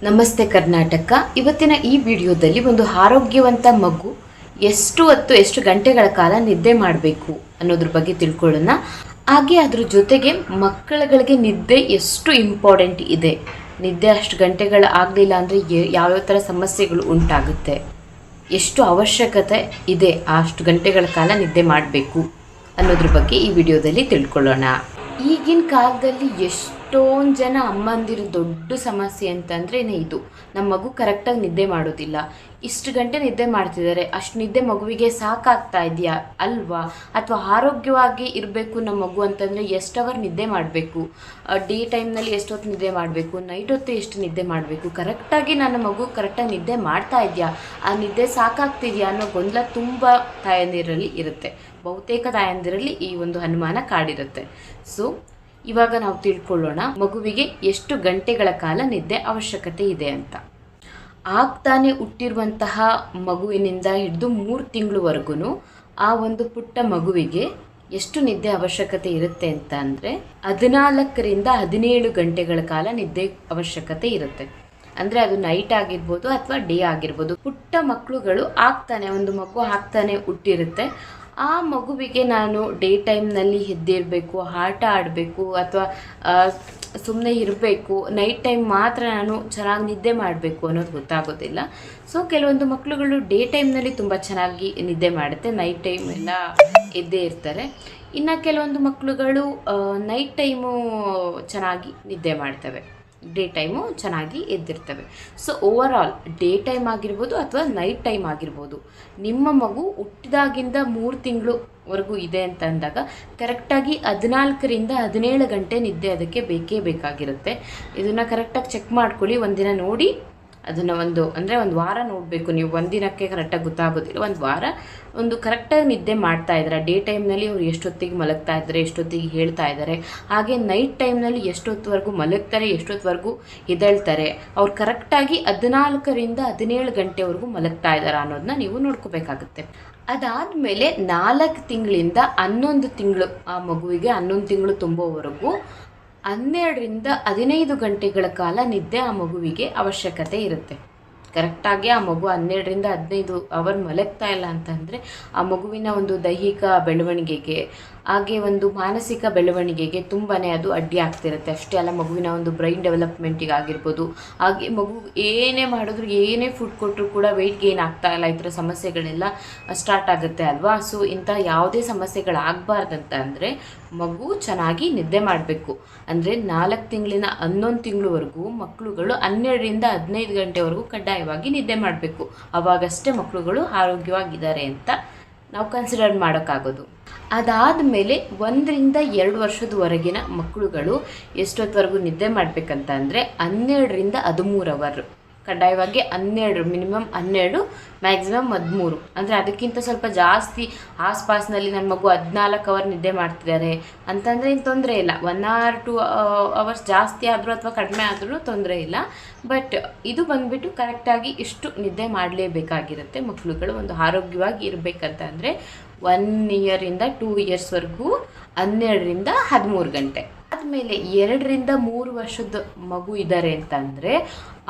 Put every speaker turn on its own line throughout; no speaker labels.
ನಮಸ್ತೆ ಕರ್ನಾಟಕ. ಇವತ್ತಿನ ಈ ವಿಡಿಯೋದಲ್ಲಿ ಒಂದು ಆರೋಗ್ಯವಂತ ಮಗು ಎಷ್ಟು ಗಂಟೆಗಳ ಕಾಲ ನಿದ್ದೆ ಮಾಡಬೇಕು ಅನ್ನೋದ್ರ ಬಗ್ಗೆ ತಿಳ್ಕೊಳ್ಳೋಣ. ಹಾಗೆ ಅದ್ರ ಜೊತೆಗೆ ಮಕ್ಕಳುಗಳಿಗೆ ನಿದ್ದೆ ಎಷ್ಟು ಇಂಪಾರ್ಟೆಂಟ್ ಇದೆ, ನಿದ್ದೆ ಅಷ್ಟು ಗಂಟೆಗಳು ಆಗಲಿಲ್ಲ ಅಂದರೆ ಯಾವ್ಯಾವ ಥರ ಸಮಸ್ಯೆಗಳು ಉಂಟಾಗುತ್ತೆ, ಎಷ್ಟು ಅವಶ್ಯಕತೆ ಇದೆ ಅಷ್ಟು ಗಂಟೆಗಳ ಕಾಲ ನಿದ್ದೆ ಮಾಡಬೇಕು ಅನ್ನೋದ್ರ ಬಗ್ಗೆ ಈ ವಿಡಿಯೋದಲ್ಲಿ ತಿಳ್ಕೊಳ್ಳೋಣ. ಈಗಿನ ಕಾಲದಲ್ಲಿ ಎಷ್ಟೊಂದು ಜನ ಅಮ್ಮಂದಿರು ದೊಡ್ಡ ಸಮಸ್ಯೆ ಅಂತಂದರೆ ಇದು, ನಮ್ಮ ಮಗು ಕರೆಕ್ಟಾಗಿ ನಿದ್ದೆ ಮಾಡೋದಿಲ್ಲ. ಇಷ್ಟು ಗಂಟೆ ನಿದ್ದೆ ಮಾಡ್ತಿದ್ದಾರೆ, ಅಷ್ಟು ನಿದ್ದೆ ಮಗುವಿಗೆ ಸಾಕಾಗ್ತಾ ಇದೆಯಾ ಅಲ್ವಾ? ಅಥವಾ ಆರೋಗ್ಯವಾಗಿ ಇರಬೇಕು ನಮ್ಮ ಮಗು ಅಂತಂದರೆ ಎಷ್ಟು ಅವರ್ ನಿದ್ದೆ ಮಾಡಬೇಕು, ಡೇ ಟೈಮ್ನಲ್ಲಿ ಎಷ್ಟೊತ್ತು ನಿದ್ದೆ ಮಾಡಬೇಕು, ನೈಟ್ ಹೊತ್ತು ಎಷ್ಟು ನಿದ್ದೆ ಮಾಡಬೇಕು, ಕರೆಕ್ಟಾಗಿ ನನ್ನ ಮಗು ಕರೆಕ್ಟಾಗಿ ನಿದ್ದೆ ಮಾಡ್ತಾ ಇದೆಯಾ, ಆ ನಿದ್ದೆ ಸಾಕಾಗ್ತಿದೆಯಾ ಅನ್ನೋ ಗೊಂದಲ ತುಂಬ ತಾಯಂದಿರಲ್ಲಿ ಇರುತ್ತೆ. ಬಹುತೇಕ ತಾಯಂದಿರಲ್ಲಿ ಈ ಒಂದು ಅನುಮಾನ ಕಾಡಿರುತ್ತೆ. ಸೊ ಇವಾಗ ನಾವು ತಿಳ್ಕೊಳ್ಳೋಣ ಮಗುವಿಗೆ ಎಷ್ಟು ಗಂಟೆಗಳ ಕಾಲ ನಿದ್ದೆ ಅವಶ್ಯಕತೆ ಇದೆ ಅಂತ. ಆಗ್ತಾನೆ ಹುಟ್ಟಿರುವಂತಹ ಮಗುವಿನಿಂದ ಹಿಡಿದು 3 ತಿಂಗಳವರೆಗೂ ಆ ಒಂದು ಪುಟ್ಟ ಮಗುವಿಗೆ ಎಷ್ಟು ನಿದ್ದೆ ಅವಶ್ಯಕತೆ ಇರುತ್ತೆ ಅಂತ ಅಂದರೆ 14ರಿಂದ 17 ಗಂಟೆಗಳ ಕಾಲ ನಿದ್ದೆ ಅವಶ್ಯಕತೆ ಇರುತ್ತೆ. ಅಂದರೆ ಅದು ನೈಟ್ ಆಗಿರ್ಬೋದು ಅಥವಾ ಡೇ ಆಗಿರ್ಬೋದು. ಪುಟ್ಟ ಮಕ್ಕಳುಗಳು ಒಂದು ಮಗು ಆಗ್ತಾನೆ ಹುಟ್ಟಿರುತ್ತೆ, ಆ ಮಗುವಿಗೆ ನಾನು ಡೇ ಟೈಮ್ನಲ್ಲಿ ಎದ್ದಿರಬೇಕು, ಆಟ ಆಡಬೇಕು ಅಥವಾ ಸುಮ್ಮನೆ ಇರಬೇಕು, ನೈಟ್ ಟೈಮ್ ಮಾತ್ರ ನಾನು ಚೆನ್ನಾಗಿ ನಿದ್ದೆ ಮಾಡಬೇಕು ಅನ್ನೋದು ಗೊತ್ತಾಗೋದಿಲ್ಲ. ಸೊ ಕೆಲವೊಂದು ಮಕ್ಕಳುಗಳು ಡೇ ಟೈಮ್ನಲ್ಲಿ ತುಂಬ ಚೆನ್ನಾಗಿ ನಿದ್ದೆ ಮಾಡುತ್ತೆ, ನೈಟ್ ಟೈಮ್ ಎಲ್ಲ ಎದ್ದೇ ಇರ್ತಾರೆ. ಇನ್ನು ಕೆಲವೊಂದು ಮಕ್ಕಳುಗಳು ನೈಟ್ ಟೈಮು ಚೆನ್ನಾಗಿ ನಿದ್ದೆ ಮಾಡ್ತವೆ, ಡೇ ಟೈಮು ಚೆನ್ನಾಗಿ ಎದ್ದಿರ್ತವೆ. ಸೊ ಓವರಾಲ್ ಡೇ ಟೈಮ್ ಆಗಿರ್ಬೋದು ಅಥವಾ ನೈಟ್ ಟೈಮ್ ಆಗಿರ್ಬೋದು, ನಿಮ್ಮ ಮಗು ಹುಟ್ಟಿದಾಗಿಂದ 3 ತಿಂಗಳವರೆಗೂ ಇದೆ ಅಂತ ಅಂದಾಗ ಕರೆಕ್ಟಾಗಿ 14ರಿಂದ 17 ಗಂಟೆ ನಿದ್ದೆ ಅದಕ್ಕೆ ಬೇಕೇ ಬೇಕಾಗಿರುತ್ತೆ. ಇದನ್ನು ಕರೆಕ್ಟಾಗಿ ಚೆಕ್ ಮಾಡ್ಕೊಳ್ಳಿ. ಒಂದಿನ ನೋಡಿ ಅದನ್ನು ಒಂದು ವಾರ ನೋಡಬೇಕು ನೀವು. ಒಂದಿನಕ್ಕೆ ಕರೆಕ್ಟಾಗಿ ಗೊತ್ತಾಗೋದಿಲ್ಲ. ಒಂದು ವಾರ ಕರೆಕ್ಟಾಗಿ ನಿದ್ದೆ ಮಾಡ್ತಾ ಇದ್ದಾರೆ, ಡೇ ಟೈಮ್ನಲ್ಲಿ ಅವ್ರು ಎಷ್ಟೊತ್ತಿಗೆ ಮಲಗ್ತಾ ಇದ್ದಾರೆ, ಎಷ್ಟೊತ್ತಿಗೆ ಹೇಳ್ತಾ ಇದ್ದಾರೆ, ಹಾಗೆ ನೈಟ್ ಟೈಮ್ನಲ್ಲಿ ಎಷ್ಟೊತ್ತವರೆಗೂ ಮಲಗ್ತಾರೆ, ಎಷ್ಟೊತ್ತವರೆಗೂ ಎದ್ದೇಳ್ತಾರೆ, ಅವ್ರು ಕರೆಕ್ಟಾಗಿ 14ರಿಂದ 17 ಗಂಟೆವರೆಗೂ ಮಲಗ್ತಾ ಇದ್ದಾರೆ ಅನ್ನೋದನ್ನ ನೀವು ನೋಡ್ಕೋಬೇಕಾಗುತ್ತೆ. ಅದಾದಮೇಲೆ 4 ತಿಂಗಳಿಂದ 11 ತಿಂಗಳು, ಆ ಮಗುವಿಗೆ 11 ತಿಂಗಳು ತುಂಬೋವರೆಗೂ 12ರಿಂದ 15 ಗಂಟೆಗಳ ಕಾಲ ನಿದ್ದೆ ಆ ಮಗುವಿಗೆ ಅವಶ್ಯಕತೆ ಇರುತ್ತೆ. ಕರೆಕ್ಟಾಗಿ ಆ ಮಗು 12ರಿಂದ 15 ಅವರ್ ಮಲಗ್ತಾ ಇಲ್ಲ ಅಂತಂದರೆ ಆ ಮಗುವಿನ ಒಂದು ದೈಹಿಕ ಬೆಳವಣಿಗೆಗೆ ಹಾಗೆ ಒಂದು ಮಾನಸಿಕ ಬೆಳವಣಿಗೆಗೆ ತುಂಬಾ ಅದು ಅಡ್ಡಿ ಆಗ್ತಿರುತ್ತೆ. ಅಷ್ಟೇ ಅಲ್ಲ, ಮಗುವಿನ ಒಂದು ಬ್ರೈನ್ ಡೆವಲಪ್ಮೆಂಟಿಗೆ ಆಗಿರ್ಬೋದು, ಹಾಗೆ ಮಗು ಏನೇ ಮಾಡಿದ್ರು, ಏನೇ ಫುಡ್ ಕೊಟ್ಟರು ಕೂಡ ವೆಯ್ಟ್ ಗೇನ್ ಆಗ್ತಾ ಇಲ್ಲ, ಈ ಥರ ಸಮಸ್ಯೆಗಳೆಲ್ಲ ಸ್ಟಾರ್ಟ್ ಆಗುತ್ತೆ ಅಲ್ವಾ? ಸೊ ಇಂಥ ಯಾವುದೇ ಸಮಸ್ಯೆಗಳಾಗಬಾರ್ದಂತ ಅಂದರೆ ಮಗು ಚೆನ್ನಾಗಿ ನಿದ್ದೆ ಮಾಡಬೇಕು. ಅಂದರೆ 4 ತಿಂಗಳಿನ 11 ತಿಂಗಳವರೆಗೂ ಮಕ್ಕಳುಗಳು 12ರಿಂದ 15 ಗಂಟೆವರೆಗೂ ಕಡ್ಡಾಯವಾಗಿ ನಿದ್ದೆ ಮಾಡಬೇಕು. ಆವಾಗಷ್ಟೇ ಮಕ್ಕಳುಗಳು ಆರೋಗ್ಯವಾಗಿದ್ದಾರೆ ಅಂತ ನಾವು ಕನ್ಸಿಡರ್ ಮಾಡೋಕ್ಕಾಗೋದು. ಅದಾದಮೇಲೆ 1ರಿಂದ 2 ವರ್ಷದವರೆಗಿನ ಮಕ್ಕಳುಗಳು ಎಷ್ಟೊತ್ತವರೆಗೂ ನಿದ್ದೆ ಮಾಡಬೇಕಂತ ಅಂದರೆ 12ರಿಂದ 13 ಅವರ್, ಕಡ್ಡಾಯವಾಗಿ 12, ಮಿನಿಮಮ್ 12, ಮ್ಯಾಕ್ಸಿಮಮ್ 13. ಅಂದರೆ ಅದಕ್ಕಿಂತ ಸ್ವಲ್ಪ ಜಾಸ್ತಿ ಆಸ್ಪಾಸ್ನಲ್ಲಿ ನನ್ನ ಮಗು 14 ಅವರ್ ನಿದ್ದೆ ಮಾಡ್ತಿದ್ದಾರೆ ಅಂತಂದರೆ ಏನು ತೊಂದರೆ ಇಲ್ಲ. 1 or 2 ಅವರ್ಸ್ ಜಾಸ್ತಿ ಆದರೂ ಅಥವಾ ಕಡಿಮೆ ಆದರೂ ತೊಂದರೆ ಇಲ್ಲ. ಬಟ್ ಇದು ಬಂದುಬಿಟ್ಟು ಕರೆಕ್ಟಾಗಿ ಇಷ್ಟು ನಿದ್ದೆ ಮಾಡಲೇಬೇಕಾಗಿರುತ್ತೆ. ಮಕ್ಕಳುಗಳು ಆರೋಗ್ಯವಾಗಿ ಇರಬೇಕಂತ ಅಂದರೆ 1 ಇಯರಿಂದ 2 ಇಯರ್ಸ್ವರೆಗೂ 12ರಿಂದ 13 ಗಂಟೆ. ಆದಮೇಲೆ 2ರಿಂದ 3 ವರ್ಷದ ಮಗು ಇದ್ದಾರೆ ಅಂತಂದರೆ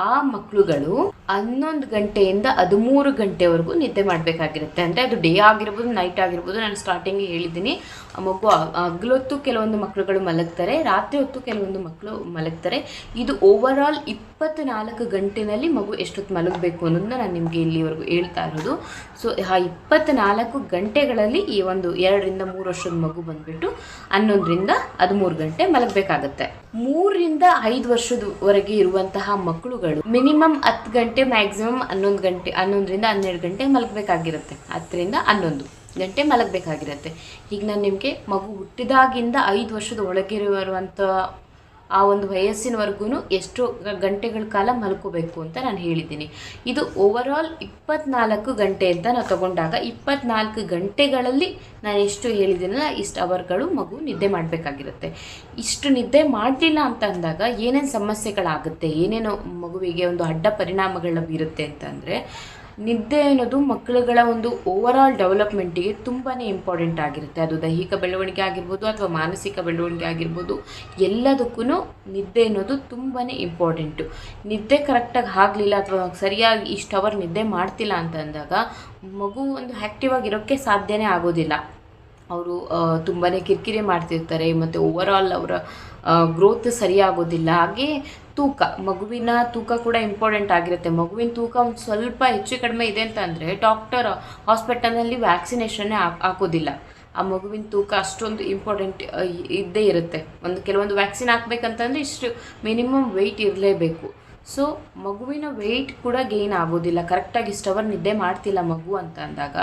ಆ ಮಕ್ಕಳುಗಳು 11 ಗಂಟೆಯಿಂದ 13 ಗಂಟೆವರೆಗೂ ನಿದ್ದೆ ಮಾಡಬೇಕಾಗಿರುತ್ತೆ. ಅಂದರೆ ಅದು ಡೇ ಆಗಿರ್ಬೋದು, ನೈಟ್ ಆಗಿರ್ಬೋದು. ನಾನು ಸ್ಟಾರ್ಟಿಂಗ್ ಹೇಳಿದ್ದೀನಿ, ಆ ಮಗು ಹಗಲೊತ್ತು ಕೆಲವೊಂದು ಮಕ್ಕಳುಗಳು ಮಲಗ್ತಾರೆ, ರಾತ್ರಿ ಹೊತ್ತು ಕೆಲವೊಂದು ಮಕ್ಕಳು ಮಲಗ್ತಾರೆ. ಇದು ಓವರಾಲ್ 24 ಗಂಟೆನಲ್ಲಿ ಮಗು ಎಷ್ಟೊತ್ತು ಮಲಗಬೇಕು ಅನ್ನೋದನ್ನ ನಾನು ನಿಮಗೆ ಇಲ್ಲಿವರೆಗೂ ಹೇಳ್ತಾ ಇರೋದು. ಸೊ ಆ 24 ಗಂಟೆಗಳಲ್ಲಿ ಈ ಒಂದು 2ರಿಂದ 3 ವರ್ಷದ ಮಗು ಬಂದುಬಿಟ್ಟು 11ರಿಂದ 13 ಗಂಟೆ ಮಲಗಬೇಕಾಗತ್ತೆ. 3ರಿಂದ 5 ವರ್ಷದವರೆಗೆ ಇರುವಂತಹ ಮಕ್ಕಳುಗಳು ಮಿನಿಮಮ್ 10 ಗಂಟೆ, ಮ್ಯಾಕ್ಸಿಮಮ್ 11 ಗಂಟೆ, 11ರಿಂದ 12 ಗಂಟೆ ಮಲಗಬೇಕಾಗಿರುತ್ತೆ. 10ರಿಂದ 11 ಗಂಟೆ ಮಲಗಬೇಕಾಗಿರುತ್ತೆ. ಈಗ ನಾನು ನಿಮಗೆ ಮಗು ಹುಟ್ಟಿದಾಗಿಂದ 5 ವರ್ಷದ ಒಳಗಿರುವಂಥ ಆ ಒಂದು ವಯಸ್ಸಿನವರೆಗೂ ಎಷ್ಟು ಗಂಟೆಗಳ ಕಾಲ ಮಲ್ಕೋಬೇಕು ಅಂತ ನಾನು ಹೇಳಿದ್ದೀನಿ. ಇದು ಓವರಾಲ್ 24 ಗಂಟೆ ಅಂತ ನಾವು ತಗೊಂಡಾಗ 24 ಗಂಟೆಗಳಲ್ಲಿ ನಾನು ಎಷ್ಟು ಹೇಳಿದ್ದೀನಲ್ಲ ಇಷ್ಟು ಅವರ್ಗಳು ಮಗು ನಿದ್ದೆ ಮಾಡಬೇಕಾಗಿರುತ್ತೆ. ಇಷ್ಟು ನಿದ್ದೆ ಮಾಡಲಿಲ್ಲ ಅಂತ ಅಂದಾಗ ಏನೇನು ಸಮಸ್ಯೆಗಳಾಗುತ್ತೆ, ಏನೇನೋ ಮಗುವಿಗೆ ಒಂದು ಅಡ್ಡ ಪರಿಣಾಮಗಳನ್ನ ಬೀರುತ್ತೆ ಅಂತಂದರೆ ನಿದ್ದೆ ಅನ್ನೋದು ಮಕ್ಕಳುಗಳ ಒಂದು ಓವರಾಲ್ ಡೆವಲಪ್ಮೆಂಟಿಗೆ ತುಂಬಾ ಇಂಪಾರ್ಟೆಂಟ್ ಆಗಿರುತ್ತೆ. ಅದು ದೈಹಿಕ ಬೆಳವಣಿಗೆ ಆಗಿರ್ಬೋದು ಅಥವಾ ಮಾನಸಿಕ ಬೆಳವಣಿಗೆ ಆಗಿರ್ಬೋದು, ಎಲ್ಲದಕ್ಕೂ ನಿದ್ದೆ ಅನ್ನೋದು ತುಂಬಾ ಇಂಪಾರ್ಟೆಂಟು. ನಿದ್ದೆ ಕರೆಕ್ಟಾಗಿ ಆಗಲಿಲ್ಲ ಅಥವಾ ಸರಿಯಾಗಿ ಇಷ್ಟು ಅವರ್ ನಿದ್ದೆ ಮಾಡ್ತಿಲ್ಲ ಅಂತ ಅಂದಾಗ ಮಗು ಒಂದು ಆ್ಯಕ್ಟಿವ್ ಆಗಿರೋಕ್ಕೆ ಸಾಧ್ಯನೇ ಆಗೋದಿಲ್ಲ. ಅವರು ತುಂಬಾ ಕಿರಿಕಿರಿ ಮಾಡ್ತಿರ್ತಾರೆ ಮತ್ತು ಓವರಾಲ್ ಅವರ ಗ್ರೋತ್ ಸರಿಯಾಗೋದಿಲ್ಲ. ಹಾಗೆ ಮಗುವಿನ ತೂಕ ಕೂಡ ಇಂಪಾರ್ಟೆಂಟ್ ಆಗಿರುತ್ತೆ. ಮಗುವಿನ ತೂಕ ಒಂದು ಸ್ವಲ್ಪ ಹೆಚ್ಚು ಕಡಿಮೆ ಇದೆ ಅಂತ ಅಂದರೆ ಡಾಕ್ಟರ್ ಹಾಸ್ಪಿಟಲ್ನಲ್ಲಿ ವ್ಯಾಕ್ಸಿನೇಷನ್ನೇ ಹಾಕೋದಿಲ್ಲ. ಆ ಮಗುವಿನ ತೂಕ ಅಷ್ಟೊಂದು ಇಂಪಾರ್ಟೆಂಟ್ ಇದ್ದೇ ಇರುತ್ತೆ. ಕೆಲವೊಂದು ವ್ಯಾಕ್ಸಿನ್ ಹಾಕ್ಬೇಕಂತಂದರೆ ಇಷ್ಟು ಮಿನಿಮಮ್ ವೆಯ್ಟ್ ಇರಲೇಬೇಕು. ಸೊ ಮಗುವಿನ ವೆಯ್ಟ್ ಕೂಡ ಗೇನ್ ಆಗೋದಿಲ್ಲ. ಕರೆಕ್ಟಾಗಿ ಇಷ್ಟು ಅವರ್ ನಿದ್ದೆ ಮಾಡ್ತಿಲ್ಲ ಮಗು ಅಂತ ಅಂದಾಗ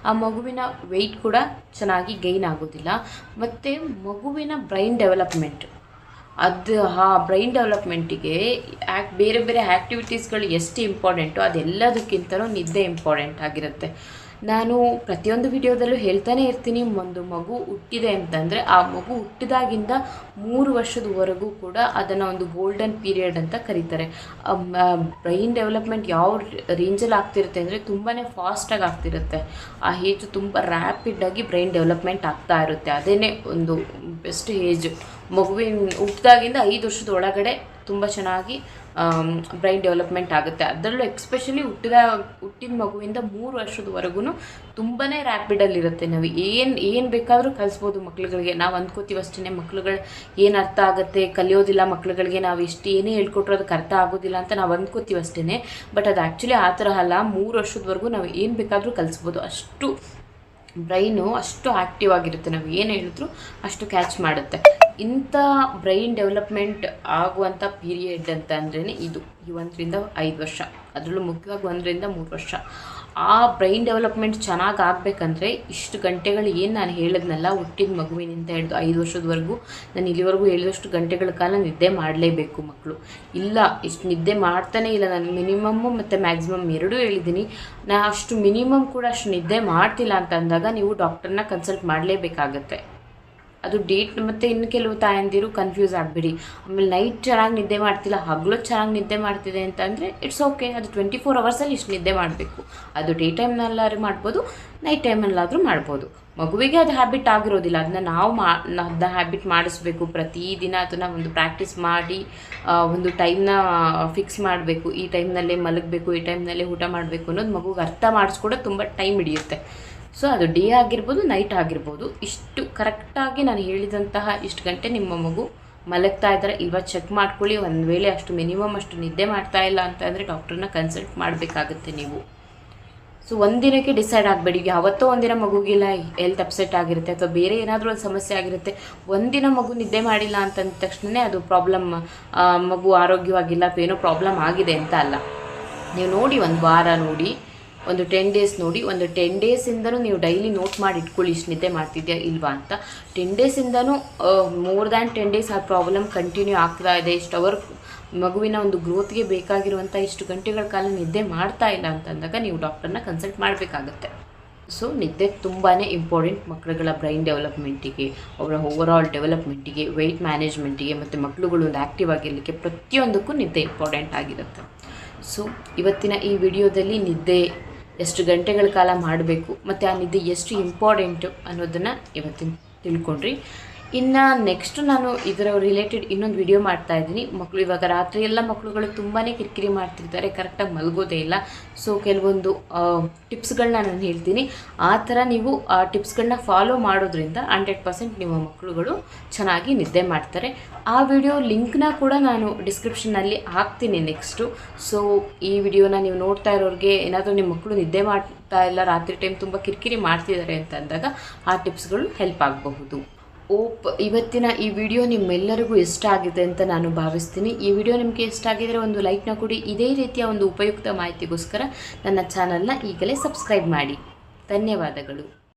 ಆ ಮಗುವಿನ ವೆಯ್ಟ್ ಕೂಡ ಚೆನ್ನಾಗಿ ಗೇನ್ ಆಗೋದಿಲ್ಲ. ಮತ್ತು ಮಗುವಿನ ಬ್ರೈನ್ ಡೆವಲಪ್ಮೆಂಟ್, ಆ ಬ್ರೈನ್ ಡೆವಲಪ್ಮೆಂಟಿಗೆ ಬೇರೆ ಬೇರೆ ಆ್ಯಕ್ಟಿವಿಟೀಸ್ಗಳು ಎಷ್ಟು ಇಂಪಾರ್ಟೆಂಟು ಅದೆಲ್ಲದಕ್ಕಿಂತಲೂ ನಿದ್ದೆ ಇಂಪಾರ್ಟೆಂಟ್ ಆಗಿರುತ್ತೆ. ನಾನು ಪ್ರತಿಯೊಂದು ವಿಡಿಯೋದಲ್ಲೂ ಹೇಳ್ತಾನೆ ಇರ್ತೀನಿ, ಒಂದು ಮಗು ಹುಟ್ಟಿದೆ ಅಂತಂದರೆ ಆ ಮಗು ಹುಟ್ಟಿದಾಗಿಂದ 3 ವರ್ಷದವರೆಗೂ ಕೂಡ ಅದನ್ನು ಒಂದು ಗೋಲ್ಡನ್ ಪೀರಿಯಡ್ ಅಂತ ಕರೀತಾರೆ. ಬ್ರೈನ್ ಡೆವಲಪ್ಮೆಂಟ್ ಯಾವ ರೇಂಜಲ್ಲಿ ಆಗ್ತಿರುತ್ತೆ ಅಂದರೆ ತುಂಬಾ ಫಾಸ್ಟಾಗಿ ಆಗ್ತಿರುತ್ತೆ. ಆ ಏಜು ತುಂಬ ರ್ಯಾಪಿಡಾಗಿ ಬ್ರೈನ್ ಡೆವಲಪ್ಮೆಂಟ್ ಆಗ್ತಾ ಇರುತ್ತೆ. ಅದೇ ಒಂದು ಬೆಸ್ಟ್ ಏಜ್. ಮಗುವಿನ ಹುಟ್ಟಿದಾಗಿಂದ 5 ವರ್ಷದ ಒಳಗಡೆ ತುಂಬ ಚೆನ್ನಾಗಿ ಬ್ರೈನ್ ಡೆವಲಪ್ಮೆಂಟ್ ಆಗುತ್ತೆ. ಅದರಲ್ಲೂ ಎಕ್ಸ್ಪೆಷಲಿ ಹುಟ್ಟಿದ ಮಗುವಿಂದ 3 ವರ್ಷದವರೆಗೂ ತುಂಬಾ ರ್ಯಾಪಿಡಲ್ಲಿರುತ್ತೆ. ನಾವು ಏನು ಬೇಕಾದರೂ ಕಲಿಸ್ಬೋದು ಮಕ್ಳುಗಳಿಗೆ. ನಾವು ಅಂದ್ಕೋತೀವಿ ಅಷ್ಟೇ, ಮಕ್ಳುಗಳು ಏನು ಅರ್ಥ ಆಗುತ್ತೆ, ಕಲಿಯೋದಿಲ್ಲ ಮಕ್ಳುಗಳಿಗೆ, ನಾವು ಏನೇ ಹೇಳ್ಕೊಟ್ರು ಅದಕ್ಕೆ ಅರ್ಥ ಆಗೋದಿಲ್ಲ ಅಂತ ನಾವು ಅಂದ್ಕೋತೀವಿ ಅಷ್ಟೇ. ಬಟ್ ಅದು ಆ್ಯಕ್ಚುಲಿ ಆ ಥರ ಅಲ್ಲ. 3 ವರ್ಷದವರೆಗೂ ನಾವು ಏನು ಬೇಕಾದರೂ ಕಲಿಸ್ಬೋದು. ಅಷ್ಟು ಬ್ರೈನು ಅಷ್ಟು ಆ್ಯಕ್ಟಿವ್ ಆಗಿರುತ್ತೆ. ನಾವು ಏನು ಹೇಳಿದ್ರು ಅಷ್ಟು ಕ್ಯಾಚ್ ಮಾಡುತ್ತೆ. ಇಂಥ ಬ್ರೈನ್ ಡೆವಲಪ್ಮೆಂಟ್ ಆಗುವಂಥ ಪೀರಿಯಡ್ ಅಂತ ಅಂದ್ರೇ ಇದು 1 ರಿಂದ 5 ವರ್ಷ, ಅದರಲ್ಲೂ ಮುಖ್ಯವಾಗಿ 1 ರಿಂದ 3 ವರ್ಷ. ಆ ಬ್ರೈನ್ ಡೆವಲಪ್ಮೆಂಟ್ ಚೆನ್ನಾಗಿ ಆಗಬೇಕಂದ್ರೆ ಇಷ್ಟು ಗಂಟೆಗಳು ಏನು ನಾನು ಹೇಳಿದ್ನಲ್ಲ, ಹುಟ್ಟಿದ ಮಗುವಿನಿಂದ ಹಿಡಿದು 5 ವರ್ಷದವರೆಗೂ ನಾನು ಇಲ್ಲಿವರೆಗೂ ಹೇಳಿದಷ್ಟು ಗಂಟೆಗಳ ಕಾಲ ನಿದ್ದೆ ಮಾಡಲೇಬೇಕು ಮಕ್ಕಳು. ಇಲ್ಲ ಇಷ್ಟು ನಿದ್ದೆ ಮಾಡ್ತಾನೆ ಇಲ್ಲ, ನಾನು ಮಿನಿಮಮ್ಮು ಮತ್ತು ಮ್ಯಾಕ್ಸಿಮಮ್ ಎರಡೂ ಹೇಳಿದ್ದೀನಿ. ನಾನು ಅಷ್ಟು ಮಿನಿಮಮ್ ಕೂಡ ಅಷ್ಟು ನಿದ್ದೆ ಮಾಡ್ತಿಲ್ಲ ಅಂತ ಅಂದಾಗ ನೀವು ಡಾಕ್ಟರ್ನ ಕನ್ಸಲ್ಟ್ ಮಾಡಲೇಬೇಕಾಗತ್ತೆ. ಅದು ಡೇಟ್. ಮತ್ತು ಇನ್ನು ಕೆಲವು ತಾಯಂದಿರು ಕನ್ಫ್ಯೂಸ್ ಆಗಬೇಡಿ. ಆಮೇಲೆ ನೈಟ್ ಚೆನ್ನಾಗಿ ನಿದ್ದೆ ಮಾಡ್ತಿಲ್ಲ, ಹಗಲು ಚೆನ್ನಾಗಿ ನಿದ್ದೆ ಮಾಡ್ತಿದೆ ಅಂತ ಅಂದರೆ ಇಟ್ಸ್ ಓಕೆ. ಅದು 24 ಅವರ್ಸಲ್ಲಿ ಇಷ್ಟು ನಿದ್ದೆ ಮಾಡಬೇಕು. ಅದು ಡೇ ಟೈಮ್ನಲ್ಲಾದ್ರೂ ಮಾಡ್ಬೋದು, ನೈಟ್ ಟೈಮಲ್ಲಾದರೂ ಮಾಡ್ಬೋದು. ಮಗುವಿಗೆ ಅದು ಹ್ಯಾಬಿಟ್ ಆಗಿರೋದಿಲ್ಲ. ಅದನ್ನ ನಾವು ಅದನ್ನ ಹ್ಯಾಬಿಟ್ ಮಾಡಿಸ್ಬೇಕು. ಪ್ರತಿದಿನ ಅದನ್ನು ಒಂದು ಪ್ರಾಕ್ಟೀಸ್ ಮಾಡಿ ಒಂದು ಟೈಮ್ನ ಫಿಕ್ಸ್ ಮಾಡಬೇಕು. ಈ ಟೈಮ್ನಲ್ಲೇ ಮಲಗಬೇಕು, ಈ ಟೈಮ್ನಲ್ಲೇ ಊಟ ಮಾಡಬೇಕು ಅನ್ನೋದು ಮಗುಗೆ ಅರ್ಥ ಮಾಡಿಸ್ಕೊಡೋದು ತುಂಬ ಟೈಮ್ ಹಿಡಿಯುತ್ತೆ. ಸೊ ಅದು ಡೇ ಆಗಿರ್ಬೋದು, ನೈಟ್ ಆಗಿರ್ಬೋದು, ಇಷ್ಟು ಕರೆಕ್ಟಾಗಿ ನಾನು ಹೇಳಿದಂತಹ ಇಷ್ಟು ಗಂಟೆ ನಿಮ್ಮ ಮಗು ಮಲಗ್ತಾ ಇದ್ದಾರೆ ಇಲ್ವಾ ಚೆಕ್ ಮಾಡ್ಕೊಳ್ಳಿ. ಒಂದು ವೇಳೆ ಅಷ್ಟು ಮಿನಿಮಮ್ ಅಷ್ಟು ನಿದ್ದೆ ಮಾಡ್ತಾ ಇಲ್ಲ ಅಂತ ಅಂದರೆ ಡಾಕ್ಟ್ರನ್ನ ಕನ್ಸಲ್ಟ್ ಮಾಡಬೇಕಾಗುತ್ತೆ ನೀವು. ಸೊ ಒಂದಿನಕ್ಕೆ ಡಿಸೈಡ್ ಆಗಬೇಡಿ. ಯಾವತ್ತೋ ಒಂದಿನ ಮಗುಗಿಲ್ಲ ಹೆಲ್ತ್ ಅಪ್ಸೆಟ್ ಆಗಿರುತ್ತೆ ಅಥವಾ ಬೇರೆ ಏನಾದರೂ ಒಂದು ಸಮಸ್ಯೆ ಆಗಿರುತ್ತೆ. ಒಂದಿನ ಮಗು ನಿದ್ದೆ ಮಾಡಿಲ್ಲ ಅಂತಂದ ತಕ್ಷಣವೇ ಅದು ಪ್ರಾಬ್ಲಮ್, ಮಗು ಆರೋಗ್ಯವಾಗಿಲ್ಲ ಅಥವಾ ಏನೋ ಪ್ರಾಬ್ಲಮ್ ಆಗಿದೆ ಅಂತ ಅಲ್ಲ. ನೀವು ನೋಡಿ, ಒಂದು ವಾರ ನೋಡಿ, ಒಂದು 10 ಡೇಸ್ ನೋಡಿ. ಒಂದು 10 ಡೇಸಿಂದನೂ ನೀವು ಡೈಲಿ ನೋಟ್ ಮಾಡಿ ಇಟ್ಕೊಳ್ಳಿ ಇಷ್ಟು ನಿದ್ದೆ ಮಾಡ್ತಿದ್ಯಾ ಇಲ್ವಾ ಅಂತ. 10 ಡೇಸಿಂದನೂ ಮೋರ್ ದ್ಯಾನ್ 10 ಡೇಸ್ ಆ ಪ್ರಾಬ್ಲಮ್ ಕಂಟಿನ್ಯೂ ಆಗ್ತಾ ಇದೆ, ಇಷ್ಟು ಅವರ್ ಮಗುವಿನ ಒಂದು ಗ್ರೋತ್ಗೆ ಬೇಕಾಗಿರುವಂಥ ಇಷ್ಟು ಗಂಟೆಗಳ ಕಾಲ ನಿದ್ದೆ ಮಾಡ್ತಾ ಇಲ್ಲ ಅಂತಂದಾಗ ನೀವು ಡಾಕ್ಟರ್ನ ಕನ್ಸಲ್ಟ್ ಮಾಡಬೇಕಾಗತ್ತೆ. ಸೊ ನಿದ್ದೆ ತುಂಬಾ ಇಂಪಾರ್ಟೆಂಟ್ ಮಕ್ಕಳುಗಳ ಬ್ರೈನ್ ಡೆವಲಪ್ಮೆಂಟಿಗೆ, ಅವರ ಓವರಾಲ್ ಡೆವಲಪ್ಮೆಂಟಿಗೆ, ವೆಯ್ಟ್ ಮ್ಯಾನೇಜ್ಮೆಂಟಿಗೆ ಮತ್ತು ಮಕ್ಕಳುಗಳು ಒಂದು ಆ್ಯಕ್ಟಿವ್ ಆಗಿರಲಿಕ್ಕೆ ಪ್ರತಿಯೊಂದಕ್ಕೂ ನಿದ್ದೆ ಇಂಪಾರ್ಟೆಂಟ್ ಆಗಿರುತ್ತೆ. ಸೊ ಇವತ್ತಿನ ಈ ವಿಡಿಯೋದಲ್ಲಿ ನಿದ್ದೆ ಎಷ್ಟು ಗಂಟೆಗಳ ಕಾಲ ಮಾಡಬೇಕು ಮತ್ತು ಆ ನಿದ್ದೆ ಎಷ್ಟು ಇಂಪಾರ್ಟೆಂಟು ಅನ್ನೋದನ್ನು ಇವತ್ತಿನ ತಿಳ್ಕೊಂಡ್ರಿ. ಇನ್ನು ನೆಕ್ಸ್ಟು ನಾನು ಇದರ ರಿಲೇಟೆಡ್ ಇನ್ನೊಂದು ವಿಡಿಯೋ ಮಾಡ್ತಾಯಿದ್ದೀನಿ. ಮಕ್ಕಳು ಇವಾಗ ರಾತ್ರಿ ಎಲ್ಲ ಮಕ್ಕಳುಗಳು ತುಂಬಾ ಕಿರಿಕಿರಿ ಮಾಡ್ತಿರ್ತಾರೆ, ಕರೆಕ್ಟಾಗಿ ಮಲಗೋದೇ ಇಲ್ಲ. ಸೊ ಕೆಲವೊಂದು ಟಿಪ್ಸ್ಗಳನ್ನ ನಾನು ಹೇಳ್ತೀನಿ. ಆ ಥರ ನೀವು ಆ ಟಿಪ್ಸ್ಗಳನ್ನ ಫಾಲೋ ಮಾಡೋದ್ರಿಂದ 100% ನಿಮ್ಮ ಮಕ್ಕಳುಗಳು ಚೆನ್ನಾಗಿ ನಿದ್ದೆ ಮಾಡ್ತಾರೆ. ಆ ವಿಡಿಯೋ ಲಿಂಕ್ನ ಕೂಡ ನಾನು ಡಿಸ್ಕ್ರಿಪ್ಷನ್ನಲ್ಲಿ ಹಾಕ್ತೀನಿ ನೆಕ್ಸ್ಟು. ಸೊ ಈ ವಿಡಿಯೋನ ನೀವು ನೋಡ್ತಾ ಇರೋರಿಗೆ ಏನಾದರೂ ನಿಮ್ಮ ಮಕ್ಕಳು ನಿದ್ದೆ ಮಾಡ್ತಾ ಇಲ್ಲ, ರಾತ್ರಿ ಟೈಮ್ ತುಂಬ ಕಿರಿಕಿರಿ ಮಾಡ್ತಿದ್ದಾರೆ ಅಂತ ಅಂದಾಗ ಆ ಟಿಪ್ಸ್ಗಳು ಹೆಲ್ಪ್ ಆಗಬಹುದು. ಇವತ್ತಿನ ಈ ವಿಡಿಯೋ ನಿಮ್ಮೆಲ್ಲರಿಗೂ ಇಷ್ಟ ಆಗಿದೆ ಅಂತ ನಾನು ಭಾವಿಸ್ತೀನಿ. ಈ ವಿಡಿಯೋ ನಿಮಗೆ ಇಷ್ಟ ಆಗಿದರೆ ಒಂದು ಲೈಕ್ನ ಕೊಡಿ. ಇದೇ ರೀತಿಯ ಒಂದು ಉಪಯುಕ್ತ ಮಾಹಿತಿಗೋಸ್ಕರ ನನ್ನ ಚಾನಲ್ನ ಈಗಲೇ ಸಬ್ಸ್ಕ್ರೈಬ್ ಮಾಡಿ. ಧನ್ಯವಾದಗಳು.